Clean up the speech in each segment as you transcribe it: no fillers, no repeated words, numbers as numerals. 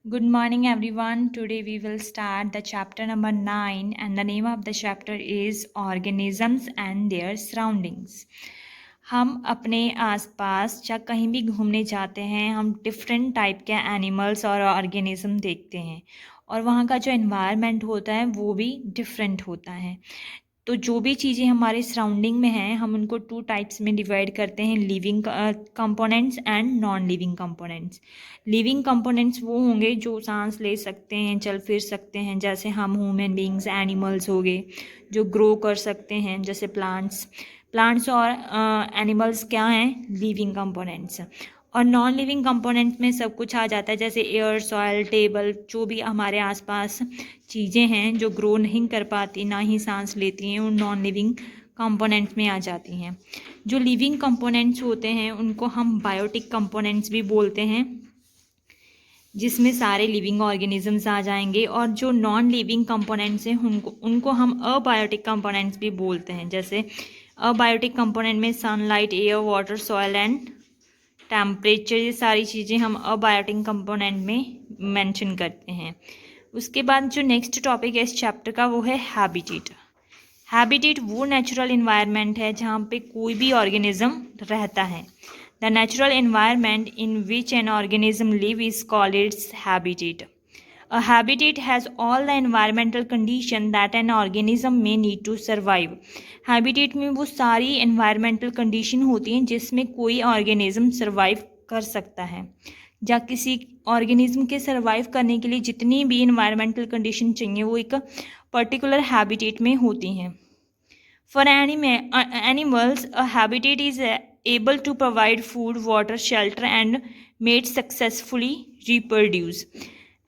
Good morning, everyone. Today we will start the chapter number 9, and the name of the chapter is Organisms and Their Surroundings. हम अपने आसपास या कहीं भी घूमने जाते हैं, हम डिफरेंट टाइप के एनिमल्स और ऑर्गेनिज्म देखते हैं और वहाँ का जो एनवायरनमेंट होता है वो भी डिफरेंट होता है। तो जो भी चीज़ें हमारे सराउंडिंग में हैं, हम उनको टू टाइप्स में डिवाइड करते हैं, living components and non living components. Living components वो होंगे जो सांस ले सकते हैं, चल फिर सकते हैं, जैसे हम ह्यूमन बींग्स। एनिमल्स हो गए जो ग्रो कर सकते हैं, जैसे प्लांट्स। प्लांट्स और एनिमल्स क्या हैं? Living components. और नॉन लिविंग कंपोनेंट्स में सब कुछ आ जाता है, जैसे एयर, सॉइल, टेबल, जो भी हमारे आसपास चीज़ें हैं जो ग्रो नहीं कर पाती, ना ही सांस लेती हैं, उन नॉन लिविंग कंपोनेंट्स में आ जाती हैं। जो लिविंग कंपोनेंट्स होते हैं उनको हम बायोटिक कंपोनेंट्स भी बोलते हैं, जिसमें सारे लिविंग ऑर्गेनिजम्स आ जाएंगे। और जो नॉन लिविंग कंपोनेंट्स हैं उनको हम अबायोटिक कंपोनेंट्स भी बोलते हैं। जैसे अबायोटिक कंपोनेंट में sunlight, air, water, soil and temperature, ये सारी चीज़ें हम अबायोटिक कंपोनेंट में मेंशन करते हैं। उसके बाद जो नेक्स्ट टॉपिक है इस चैप्टर का वो है हैबिटेट। हैबिटेट वो नेचुरल इन्वायरमेंट है जहाँ पे कोई भी ऑर्गेनिज्म रहता है। The natural environment in which an organism live is called its habitat. A habitat has all the environmental condition that an organism may need to survive. Habitat में वो सारी environmental condition होती हैं जिसमें कोई organism survive कर सकता है, या किसी organism के survive करने के लिए जितनी भी environmental condition चाहिए वो एक particular habitat में होती हैं। For animals, a habitat is able to provide food, water, shelter and mate successfully reproduce.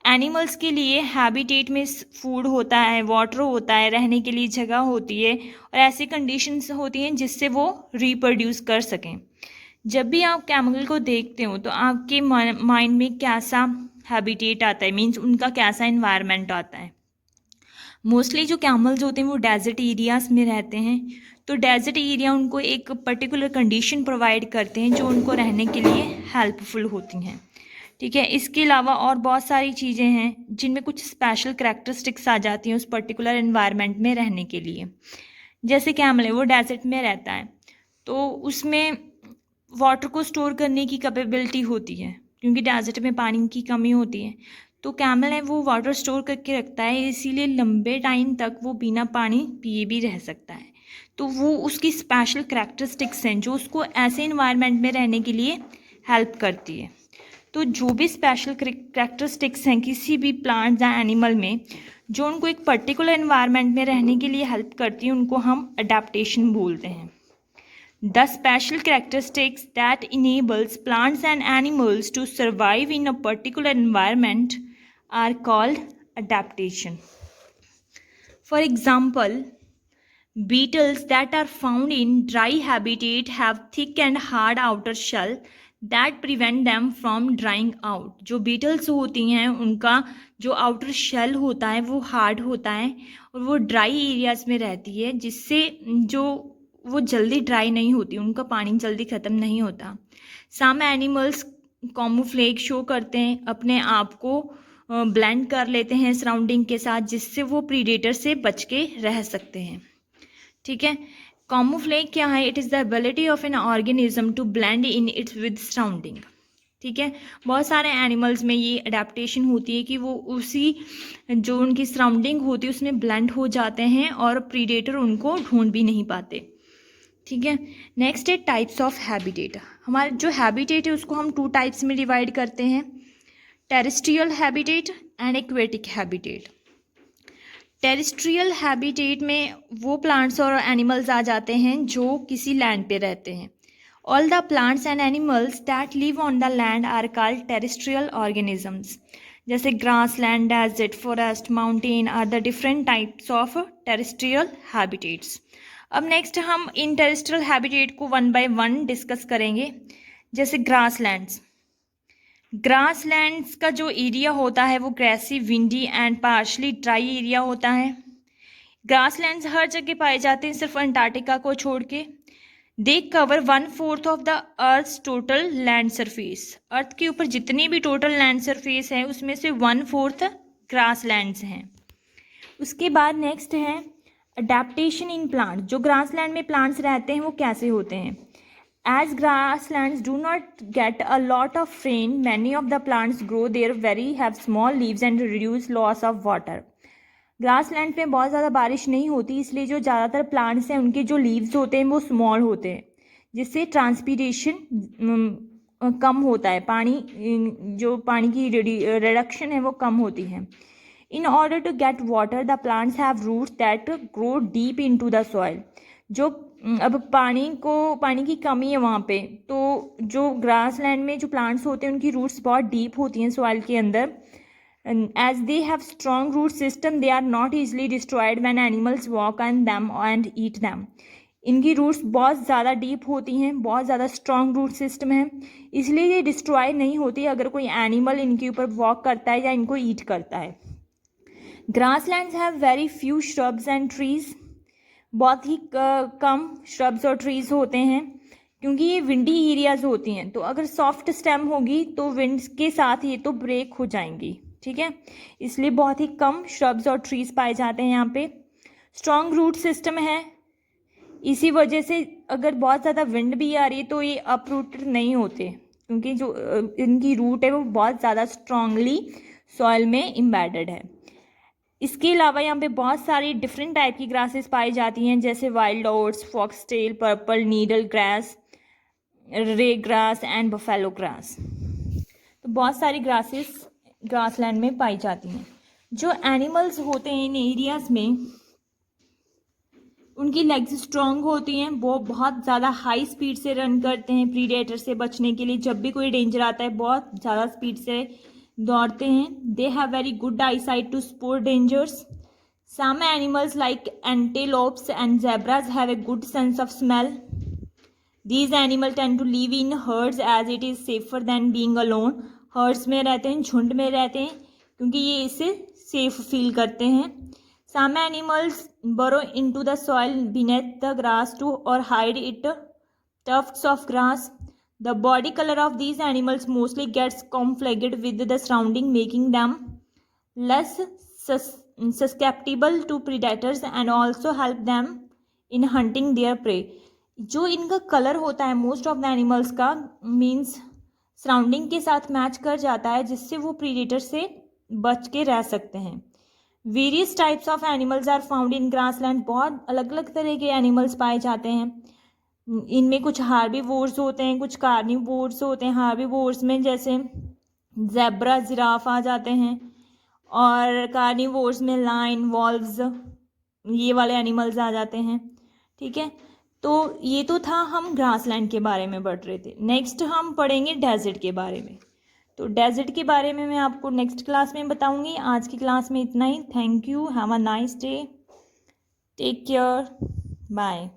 Animals के लिए हैबिटेट में फूड होता है, वाटर होता है, रहने के लिए जगह होती है और ऐसी कंडीशंस होती हैं जिससे वो रिप्रोड्यूस कर सकें। जब भी आप कैमल को देखते हो तो आपके माइंड में कैसा हैबिटेट आता है, मीन्स उनका कैसा इन्वायरमेंट आता है। मोस्टली जो कैमल्स होते हैं वो डेजर्ट एरियाज में रहते हैं, तो डेजर्ट एरिया उनको एक पर्टिकुलर कंडीशन प्रोवाइड करते हैं जो उनको रहने के लिए हेल्पफुल होती हैं। ठीक है, इसके अलावा और बहुत सारी चीज़ें हैं जिनमें कुछ स्पेशल करैक्टरिस्टिक्स आ जाती हैं उस पर्टिकुलर एनवायरनमेंट में रहने के लिए। जैसे कैमल है वो डेजर्ट में रहता है तो उसमें वाटर को स्टोर करने की कैपेबिलिटी होती है, क्योंकि डेजर्ट में पानी की कमी होती है। तो कैमल है वो वाटर स्टोर करके रखता है, इसीलिए लंबे टाइम तक वो बिना पानी पिए भी रह सकता है। तो वो उसकी स्पेशल करैक्टरिस्टिक्स हैं जो उसको ऐसे इन्वायरमेंट में रहने के लिए हेल्प करती है। तो जो भी स्पेशल करैक्टरिस्टिक्स हैं किसी भी प्लांट या एनिमल में जो उनको एक पर्टिकुलर एनवायरनमेंट में रहने के लिए हेल्प करती है उनको हम अडेप्टेशन बोलते हैं। The special characteristics that enables plants and animals to survive in a particular environment are called adaptation. For example, beetles that are found in dry habitat have thick and hard outer shell that prevent them from drying out. जो beetles होती हैं उनका जो outer shell होता है वो hard होता है और वो ड्राई एरियाज में रहती है, जिससे जो वो जल्दी ड्राई नहीं होती, उनका पानी जल्दी ख़त्म नहीं होता। सम एनिमल्स कॉमोफ्लेज शो करते हैं, अपने आप को ब्लेंड कर लेते हैं सराउंडिंग के साथ, जिससे वो प्रीडेटर से बच के रह सकते हैं। ठीक है, कॉमोफ्लेज क्या है? It is the ability of an organism to blend in its with surrounding. ठीक है, बहुत सारे एनिमल्स में ये अडेप्टेशन होती है कि वो उसी जो उनकी सराउंडिंग होती है उसमें ब्लेंड हो जाते हैं और प्रीडेटर उनको ढूंढ भी नहीं पाते। ठीक है, नेक्स्ट है टाइप्स ऑफ हैबिटेट। हमारे जो हैबिटेट है उसको हम टू टाइप्स में डिवाइड करते हैं, terrestrial habitat and aquatic habitat. Terrestrial habitat में वो प्लांट्स और एनिमल्स आ जाते हैं जो किसी लैंड पे रहते हैं। All the plants and animals that live on the land are called terrestrial organisms. जैसे grassland, desert, forest, mountain are the different types of terrestrial habitats. अब नेक्स्ट हम इन टेरेस्ट्रियल हैबिटेट को वन बाय वन डिस्कस करेंगे। जैसे grass lands, grass lands का जो area होता है वो grassy, windy and partially dry area होता है। ग्रास लैंड्स हर जगह पाए जाते हैं सिर्फ अंटार्कटिका को छोड़ के। They cover 1/4 of the earth total land surface. Earth के ऊपर जितनी भी टोटल लैंड सरफेस है उसमें से 1/4 ग्रास लैंड्स हैं। उसके बाद नेक्स्ट है अडेप्टेशन इन प्लांट। जो ग्रास लैंड में प्लांट्स रहते हैं वो कैसे होते हैं। As grasslands do not get a lot of rain, many of the plants grow there very have small leaves and reduce loss of water. Grassland में बहुत ज़्यादा बारिश नहीं होती, इसलिए जो ज़्यादातर प्लांट्स हैं उनके जो लीव्स होते हैं वो स्मॉल होते हैं, जिससे ट्रांसपीरेशन कम होता है, जो पानी की रिडक्शन है वो कम होती है। In order to get water the plants have roots that grow deep into the soil. जो अब पानी की कमी है वहाँ पे, तो जो ग्रास लैंड में जो प्लांट्स होते हैं उनकी रूट्स बहुत डीप होती हैं सॉइल के अंदर। As they have strong root system, they are not easily destroyed when animals walk on them and eat them. इनकी रूट्स बहुत ज़्यादा डीप होती हैं, बहुत ज़्यादा स्ट्रॉन्ग रूट सिस्टम है, इसलिए ये डिस्ट्रॉय नहीं होती अगर कोई एनिमल इनके ऊपर वॉक करता है या इनको ईट करता है। Grass lands have very few shrubs and trees. बहुत ही कम श्रब्स और ट्रीज होते हैं, क्योंकि ये विंडी एरियाज होती हैं, तो अगर सॉफ्ट स्टेम होगी तो विंड के साथ ये तो ब्रेक हो जाएंगी, ठीक है, इसलिए बहुत ही कम श्रब्स और ट्रीज पाए जाते हैं यहाँ पे। स्ट्रॉन्ग रूट सिस्टम है, इसी वजह से अगर बहुत ज़्यादा विंड भी आ रही है तो ये अपरूटेड नहीं होते, क्योंकि जो इनकी रूट है वो बहुत ज़्यादा स्ट्रांगली सॉइल में इम्बेडेड है। इसके अलावा यहाँ पे बहुत सारी डिफरेंट टाइप की ग्रासेस पाई जाती हैं, जैसे wild oats, foxtail, purple needle grass, रे ग्रास एंड बफेलो ग्रास। तो बहुत सारी ग्रासेस ग्रासलैंड में पाई जाती हैं। जो एनिमल्स होते हैं इन एरियाज में, उनकी लेग्स स्ट्रॉन्ग होती हैं, वो बहुत ज़्यादा हाई स्पीड से रन करते हैं प्रीडेटर से बचने के लिए। जब भी कोई डेंजर आता है बहुत ज़्यादा स्पीड से दौड़ते हैं। They have very good eyesight to spot dangers. Some animals like antelopes and zebras have a good sense of smell. These animals tend to live in herds as it is safer than being alone. Hertz में रहते हैं, झुंड में रहते हैं, क्योंकि ये इसे सेफ फील करते हैं। Some animals burrow into the soil beneath the grass to or hide it tufts of grass. The body color of these animals mostly gets conflicted with the surrounding, making them less susceptible to predators and also help them in hunting their prey. जो इनका colour होता है most of the animals का, means surrounding के साथ match कर जाता है, जिससे वो प्रीडेटर से बच के रह सकते हैं। Various types of animals are found in grassland. बहुत अलग अलग तरह के एनिमल्स पाए जाते हैं। इनमें कुछ हार्बीवोर्स होते हैं, कुछ कार्निवोर्स होते हैं। हार्बीवोर्स में जैसे ज़ेब्रा, जिराफ आ जाते हैं, और कार्निवोर्स में लायन, वॉल्व्स, ये वाले एनिमल्स आ जाते हैं, ठीक है। तो ये तो था हम ग्रासलैंड के बारे में पढ़ रहे थे। नेक्स्ट हम पढ़ेंगे डेजर्ट के बारे में। तो डेजर्ट के बारे में मैं आपको नेक्स्ट क्लास में बताऊंगी। आज की क्लास में इतना ही। Thank you, have a nice day, take care, bye.